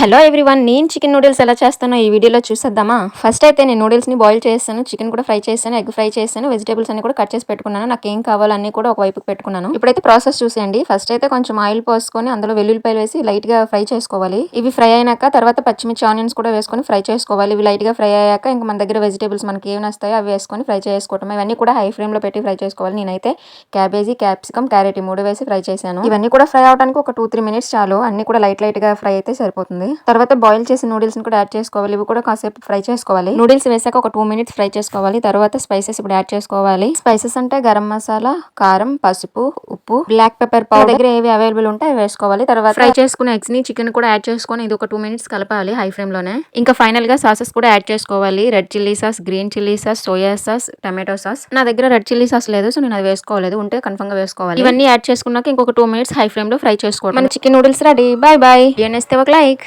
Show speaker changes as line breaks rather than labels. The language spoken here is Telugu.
హలో ఎవ్రీవన్, నేను చికెన్ నూడిల్స్ ఎలా చేస్తానో ఈ వీడియోలో చూసేద్దామా. ఫస్ట్ అయితే నేను నూడిల్స్ ని బాయిల్ చేస్తాను, చికెన్ కూడా ఫ్రై చేస్తాను, ఎగ్ ఫ్రై చేస్తాను, వెజిటేబుల్స్ అన్ని కూడా కట్ చేసి పెట్టుకున్నాను. నాకు ఏం కావాలో అన్ని కూడా ఒక వైపుకి పెట్టుకున్నాను. ఇప్పుడైతే ప్రాసెస్ చూసేయండి. ఫస్ట్ అయితే కొంచెం ఆయిల్ పోసుకొని అందులో వెల్లుల్లిపాయలు వేసి లైట్ గా ఫ్రై చేసుకోవాలి. ఇవి ఫ్రై అయినాక తర్వాత పచ్చిమిర్చి ఆనియన్స్ కూడా వేసుకొని ఫ్రై చేసుకోవాలి. ఇవి లైట్ గా ఫ్రై అయ్యాక ఇంకా మన దగ్గర వెజిటేబుల్స్ మనకి ఏమి వస్తాయో అవి వేసుకొని ఫ్రై చేసుకోవటం. ఇవన్నీ కూడా హై ఫ్లేమ్ లో పెట్టి ఫ్రై చేసుకోవాలి. నేనైతే క్యాబేజీ, క్యాప్సికమ్, క్యారెట్ ఈ 3 వేసి ఫ్రై చేశాను. ఇవన్నీ కూడా ఫ్రై అవడానికి ఒక 2-3 మినిట్స్ చాలు. అన్ని కూడా లైట్ గా ఫ్రై అయితే సరిపోతుంది. తర్వాత బాయిల్ చేసి నూడిల్స్ ని కూడా యాడ్ చేసుకోవాలి. ఇవి కూడా కాసేపు ఫ్రై చేసుకోవాలి. నూడిల్స్ వేసాక ఒక 2 మినిట్స్ ఫ్రై చేసుకోవాలి. తర్వాత స్పైసెస్ ఇప్పుడు యాడ్ చేసుకోవాలి. స్పైసెస్ అంటే గరం మసాలా, కారం, పసుపు, ఉప్పు, బ్లాక్ పెప్పర్ పౌడర్ దగ్గర ఏవి అవైలబుల్ ఉంటే అవి వేసుకోవాలి. తర్వాత ఫ్రై చేసుకున్న ఎగ్స్ ని, చికెన్ కూడా యాడ్ చేసుకొని ఇది ఒక 2 మినిట్స్ కలపాలి హై ఫ్లేమ్ లోనే. ఇంకా ఫైనల్ గా సాసెస్ కూడా యాడ్ చేసుకోవాలి. Red chilli sauce, green chilli sauce, soya sauce, tomato sauce. నా దగ్గర రెడ్ చిల్లీ సాస్ లేదు, సో నేను అది వేసుకోలేదు. ఉంటే కన్ఫర్మ్ గా వేసుకోవాలి. ఇవన్నీ యాడ్ చేసుకున్నాక ఇంకొక 2 మినిట్స్ హై ఫ్లేమ్ లో ఫ్రై చేసుకోవాలి. మన chicken noodles ready. By by. నచ్చితే ఒక లైక్.